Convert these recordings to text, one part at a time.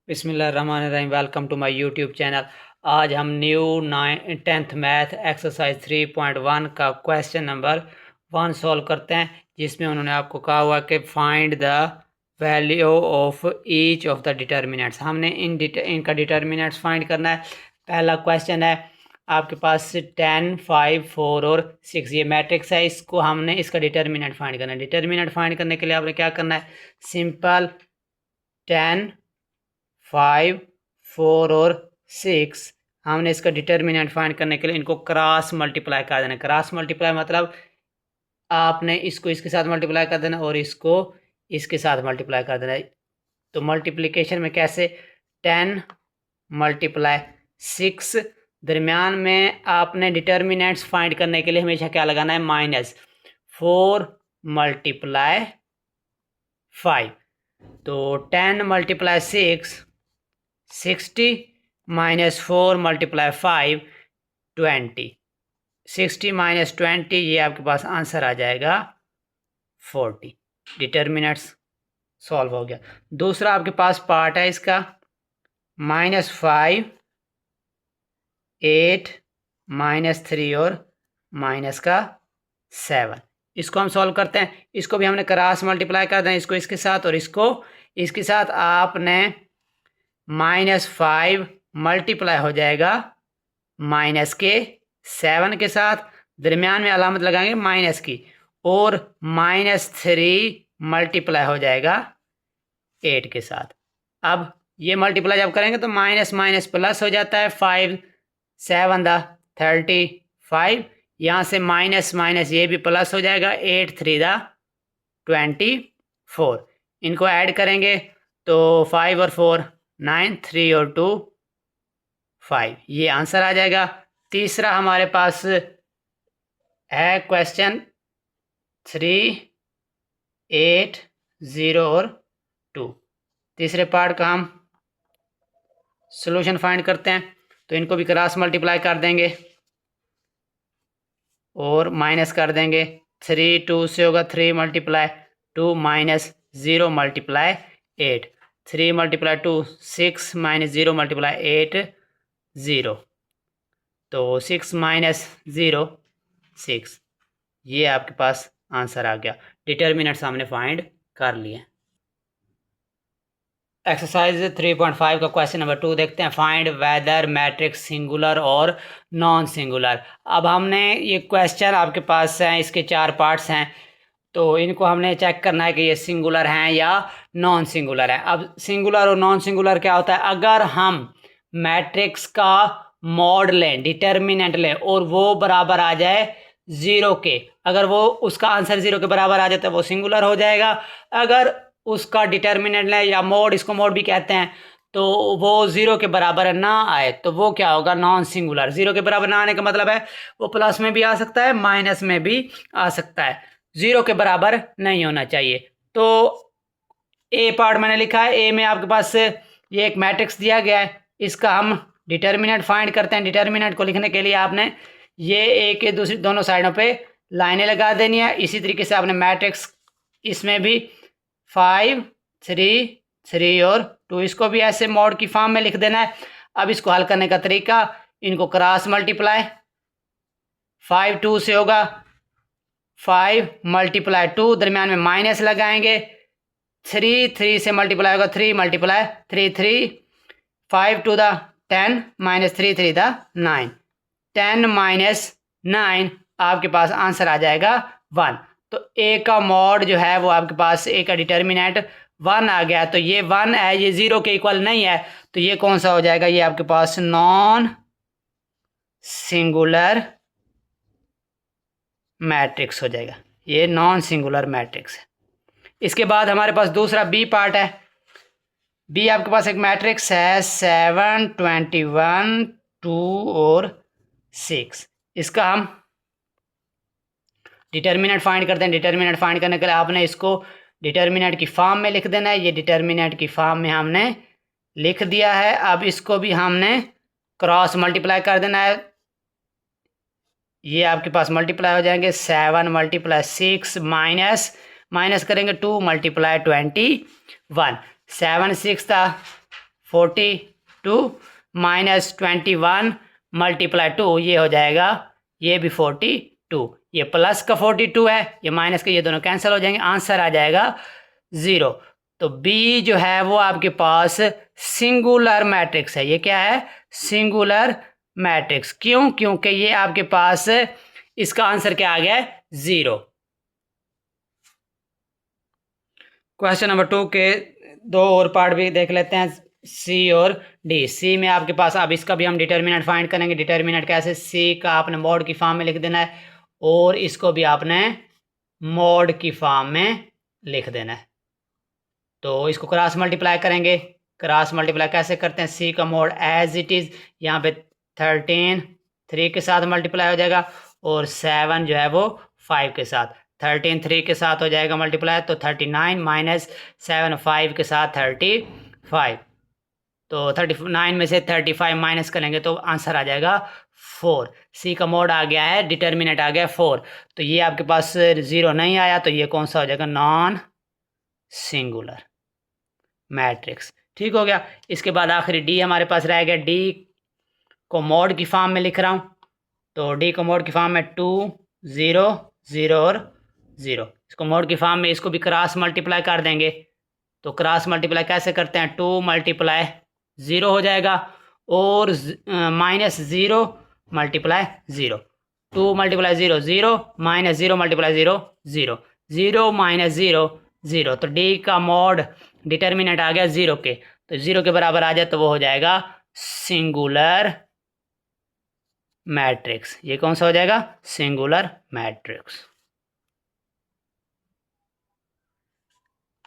बिस्मिल्लाहिर्रहमानिर्रहीम। Welcome to my YouTube channel. आज हम न्यू 10th मैथ एक्सरसाइज 3.1 का क्वेश्चन नंबर 1 सॉल्व करते हैं, जिसमें उन्होंने आपको कहा हुआ कि find the value of each of the determinants. हमने इनका डिटर्मिनेंट्स फाइंड करना है। पहला क्वेश्चन है आपके पास 10, 5, 4 और 6 ये मैट्रिक्स है। इसको हमने इसका डिटर्मिनेंट फाइंड करना है। डिटर्मिनेंट फाइंड करने के लिए आपने क्या करना है, सिंपल 10, 5, 4 और 6 हमने इसका डिटर्मिनेंट फाइंड करने के लिए इनको क्रॉस मल्टीप्लाई कर देना। क्रॉस मल्टीप्लाई मतलब आपने इसको इसके साथ मल्टीप्लाई कर देना और इसको इसके साथ मल्टीप्लाई कर देना। तो मल्टीप्लिकेशन में कैसे, 10 मल्टीप्लाई 6, दरमियान में आपने डिटर्मिनेंट्स फाइंड करने के लिए हमेशा क्या लगाना है, माइनस 4 मल्टीप्लाई 5। तो 10 मल्टीप्लाई 6 60 माइनस 4 मल्टीप्लाई 5 20। 60 माइनस 20 ये आपके पास आंसर आ जाएगा 40। डिटर्मिनेंट्स सॉल्व हो गया। दूसरा आपके पास पार्ट है इसका, -5, 8, -3 और -7। इसको हम सॉल्व करते हैं। इसको भी हमने क्रॉस मल्टीप्लाई कर दें, इसको इसके साथ और इसको इसके साथ। आपने -5 मल्टीप्लाई हो जाएगा -7 के साथ, दरमियान में अलामत लगाएंगे माइनस की, और -3 मल्टीप्लाई हो जाएगा 8 के साथ। अब ये मल्टीप्लाई जब करेंगे तो माइनस माइनस प्लस हो जाता है, 5 7 दा 35, यहाँ से माइनस माइनस ये भी प्लस हो जाएगा, 8 3 दा 24। इनको ऐड करेंगे तो 5 और 4 9, 3 और 2 5, ये आंसर आ जाएगा। तीसरा हमारे पास है क्वेश्चन 3, 8, 0 और 2। तीसरे पार्ट का हम सॉल्यूशन फाइंड करते हैं। तो इनको भी क्रॉस मल्टीप्लाई कर देंगे और माइनस कर देंगे। 3 2 से होगा 3 multiply 2 minus 0 multiply 8। 3 multiply 2 6 minus 0 multiply 8 0। तो 6 माइनस 0 6, ये आपके पास आंसर आ गया। डिटर्मिनेंट्स हमने फाइंड कर लिए। एक्सरसाइज 3.5 का क्वेश्चन नंबर 2 देखते हैं। फाइंड वेदर मैट्रिक्स सिंगुलर और नॉन सिंगुलर। अब हमने ये क्वेश्चन आपके पास है, इसके 4 पार्ट्स हैं, तो इनको हमने चेक करना है कि ये सिंगुलर हैं या नॉन सिंगुलर है। अब सिंगुलर और नॉन सिंगुलर क्या होता है, अगर हम मैट्रिक्स का मॉड लें, डिटर्मिनेंट लें और वो बराबर आ जाए 0 के, अगर वो उसका आंसर 0 के बराबर आ जाए तो वो सिंगुलर हो जाएगा। अगर उसका डिटर्मिनेंट लें या मोड, इसको मोड भी कहते हैं, तो वो 0 के बराबर ना आए तो वो क्या होगा, नॉन सिंगुलर। 0 के बराबर ना आने का मतलब है वो प्लस में भी आ सकता है, माइनस में भी आ सकता है, 0 के बराबर नहीं होना चाहिए। तो ए पार्ट मैंने लिखा है। ए में आपके पास ये एक मैट्रिक्स दिया गया है, इसका हम डिटर्मिनेंट फाइंड करते हैं। डिटर्मिनेंट को लिखने के लिए आपने ये ए के दूसरी दोनों साइडों पे लाइनें लगा देनी है। इसी तरीके से आपने मैट्रिक्स इसमें भी 5 3 3 और 2, इसको भी ऐसे मॉड की फॉर्म में लिख देना है। अब इसको हल करने का तरीका, इनको क्रॉस मल्टीप्लाई, 5 2 से होगा 5 मल्टीप्लाई 2, दरमियान में माइनस लगाएंगे। 3 3 से मल्टीप्लाई होगा 3 मल्टीप्लाई 3 3, 5 2 दा 10 माइनस 3 3 दा 9, 10 माइनस 9 आपके पास आंसर आ जाएगा 1। तो ए का मॉड जो है वो आपके पास, ए का डिटर्मिनेंट 1 आ गया। तो ये 1 है, ये 0 के इक्वल नहीं है, तो ये कौन सा हो जाएगा, ये आपके पास नॉन सिंगुलर मैट्रिक्स हो जाएगा। ये नॉन सिंगुलर मैट्रिक्स है। इसके बाद हमारे पास दूसरा बी पार्ट है। बी आपके पास एक मैट्रिक्स है 7 21 2 और 6। इसका हम डिटर्मिनेंट फाइंड करते हैं। डिटर्मिनेंट फाइंड करने के लिए आपने इसको डिटर्मिनेंट की फॉर्म में लिख देना है। ये डिटर्मिनेंट की फॉर्म में हमने लिख दिया है। अब इसको भी हमने क्रॉस मल्टीप्लाई कर देना है। ये आपके पास मल्टीप्लाई हो जाएंगे, 7 मल्टीप्लाई 6 माइनस करेंगे 2 मल्टीप्लाई 21, 7 6 था 42 माइनस 21 मल्टीप्लाई 2, ये हो जाएगा, ये भी 42, ये प्लस का 42 है, ये माइनस का, ये दोनों कैंसिल हो जाएंगे, आंसर आ जाएगा 0। तो बी जो है वो आपके पास सिंगुलर मैट्रिक्स है। ये क्या है? Singular matrix. क्यों? क्योंकि ये आपके पास इसका आंसर क्या आ गया है? 0। क्वेश्चन नंबर 2 के दो और पार्ट भी देख लेते हैं, सी और डी। सी में आपके पास, अब इसका भी हम डिटर्मिनेंट फाइंड करेंगे। डिटर्मिनेंट कैसे? सी का आपने मॉड की फॉर्म में लिख देना है और इसको भी आपने मॉड की फॉर्म में लिख देना है। तो इसको क्रॉस मल्टीप्लाई करेंगे। क्रॉस मल्टीप्लाई कैसे करते हैं? सी का मॉड एज इट इज़, यहाँ पे 13 3 के साथ मल्टीप्लाई हो जाएगा और 7 जो है वो 5 के साथ। 13 3 के साथ हो जाएगा मल्टीप्लाई, तो 39 माइनस 7 5 के साथ 35। तो 39 में से 35 माइनस करेंगे तो आंसर आ जाएगा 4। सी का मोड आ गया है, डिटर्मिनेंट आ गया 4। तो ये आपके पास 0 नहीं आया, तो ये कौन सा हो जाएगा? Non singular matrix. ठीक हो गया। इसके बाद आखिरी डी हमारे पास रह गया। डी को मोड की फॉर्म में लिख रहा हूँ। तो डी को मोड की फॉर्म में 2 0 0 और 0। इसको मोड की फॉर्म में इसको भी क्रॉस मल्टीप्लाई कर देंगे। तो क्रॉस मल्टीप्लाई कैसे करते हैं? 2 मल्टीप्लाई 0 हो जाएगा और minus 0 multiply 0। 2 multiply 0 0 minus 0 multiply 0 0 0 minus 0 0। तो डी का मॉड डिटर्मिनेंट आ गया 0 के, तो 0 के बराबर आ जाए तो वो हो जाएगा सिंगुलर मैट्रिक्स। ये कौन सा हो जाएगा? Singular matrix.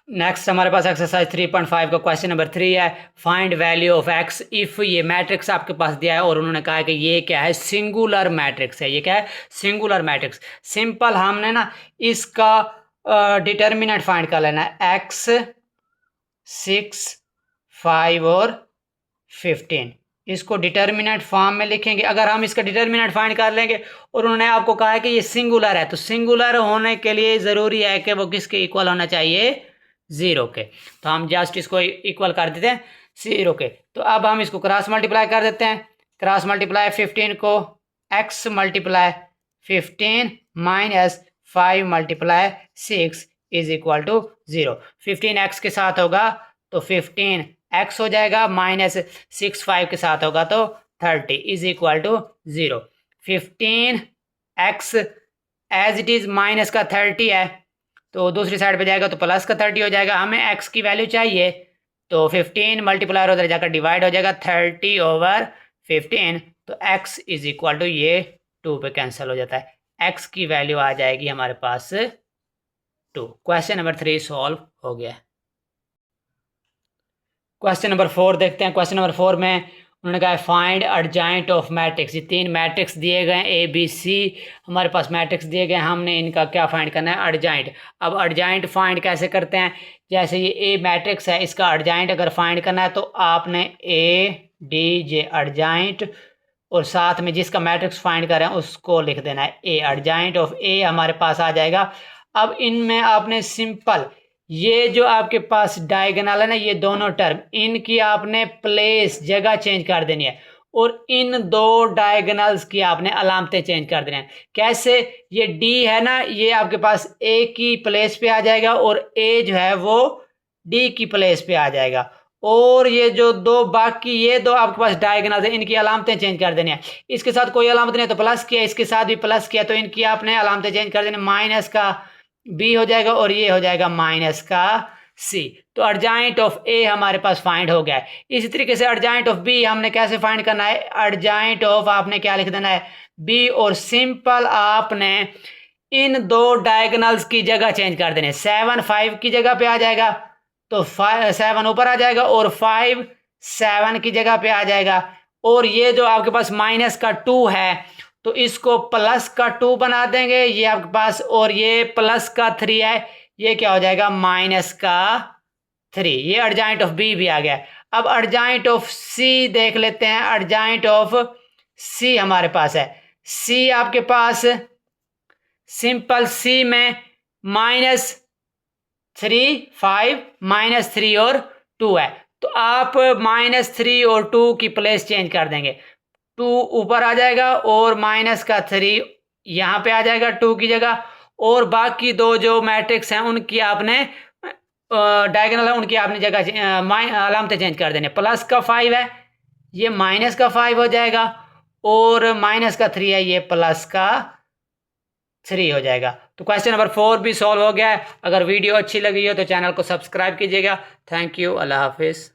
नेक्स्ट हमारे पास एक्सरसाइज 3.5 का क्वेश्चन नंबर 3 है। Find value of x if ये मैट्रिक्स आपके पास दिया है और उन्होंने कहा है कि ये क्या है? सिंगुलर मैट्रिक्स है। ये क्या है? Singular matrix. सिंपल हमने ना इसका डिटर्मिनेंट फाइंड कर लेना है। एक्स 6 5 और 15, इसको डिटर्मिनेंट फॉर्म में लिखेंगे। अगर हम इसका डिटर्मिनेंट फाइंड कर लेंगे और उन्होंने आपको कहा है कि ये सिंगुलर है, तो सिंगुलर होने के लिए ज़रूरी है कि वो किसके इक्वल होना चाहिए? 0 के। तो हम जस्ट इसको इक्वल कर देते हैं 0 के। तो अब हम इसको क्रॉस मल्टीप्लाई कर देते हैं। क्रॉस मल्टीप्लाई 15 को x multiply 15 minus 5 multiply 6 is equal to 0। 15 x के साथ होगा तो 15 x हो जाएगा, माइनस 6 5 के साथ होगा तो 30 is equal to 0। 15 x as it is minus का 30 है, तो दूसरी साइड पे जाएगा तो प्लस का 30 हो जाएगा। हमें x की वैल्यू चाहिए, तो 15 मल्टीप्लायर उधर जाकर डिवाइड हो जाएगा 30 ओवर 15, तो x इज इक्वल टू ये 2 पे कैंसिल हो जाता है। x की वैल्यू आ जाएगी हमारे पास 2। क्वेश्चन नंबर 3 सॉल्व हो गया। क्वेश्चन नंबर 4 देखते हैं। क्वेश्चन नंबर 4 में उन्होंने कहा है फाइंड एडजॉइंट ऑफ मैट्रिक्स। ये 3 मैट्रिक्स दिए गए हैं, ए बी सी हमारे पास मैट्रिक्स दिए गए हैं। हमने इनका क्या फाइंड करना है? एडजॉइंट। अब एडजॉइंट फाइंड कैसे करते हैं? जैसे ये ए मैट्रिक्स है, इसका एडजॉइंट अगर फाइंड करना है तो आपने ए डी जे एडजॉइंट और साथ में जिसका मैट्रिक्स फाइंड कर रहे हैं उसको लिख देना है ए। एडजॉइंट ऑफ ए हमारे पास आ जाएगा। अब इनमें आपने सिंपल ये जो आपके पास डायगोनल है ना, ये दोनों टर्म, इनकी आपने प्लेस जगह चेंज कर देनी है और इन दो डायगोनल्स की आपने अलामतें चेंज कर देनी है। कैसे? ये डी है ना, ये आपके पास ए की प्लेस पे आ जाएगा और ए जो है वो डी की प्लेस पे आ जाएगा। और ये जो दो बाकी ये दो आपके पास डायगोनल्स है, इनकी अलामतें चेंज कर देनी है। इसके साथ कोई अलामत नहीं है तो प्लस किया, इसके साथ भी प्लस किया, तो इनकी आपने अलामतें चेंज कर देनी। माइनस का बी हो जाएगा और ये हो जाएगा माइनस का सी। तो एडजॉइंट ऑफ ए हमारे पास फाइंड हो गया है। इसी तरीके से एडजॉइंट ऑफ बी हमने कैसे फाइंड करना है? एडजॉइंट ऑफ आपने क्या लिख देना है? बी, और सिंपल आपने इन दो डायगोनल्स की जगह चेंज कर देने। 7 5 की जगह पे आ जाएगा तो 7 ऊपर आ जाएगा और 5 7 की जगह पे आ जाएगा। और ये जो आपके पास माइनस का 2 है तो इसको प्लस का 2 बना देंगे ये आपके पास, और ये प्लस का 3 है, ये क्या हो जाएगा? माइनस का 3। ये एडजॉइंट ऑफ बी भी आ गया। अब एडजॉइंट ऑफ सी देख लेते हैं। एडजॉइंट ऑफ सी हमारे पास है। सी आपके पास सिंपल सी में -3 5 -3 और 2 है, तो आप -3 और 2 की प्लेस चेंज कर देंगे। 2 ऊपर आ जाएगा और -3 यहाँ पे आ जाएगा 2 की जगह, और बाकी दो जो मैट्रिक्स हैं उनकी आपने डायगोनल है उनकी आपने जगह अलामतें चेंज कर देने। प्लस का 5 है, ये माइनस का 5 हो जाएगा, और माइनस का 3 है, ये प्लस का 3 हो जाएगा। तो क्वेश्चन नंबर 4 भी सॉल्व हो गया है। अगर वीडियो अच्छी लगी हो तो चैनल को सब्सक्राइब कीजिएगा। थैंक यू, अल्लाह हाफिज़।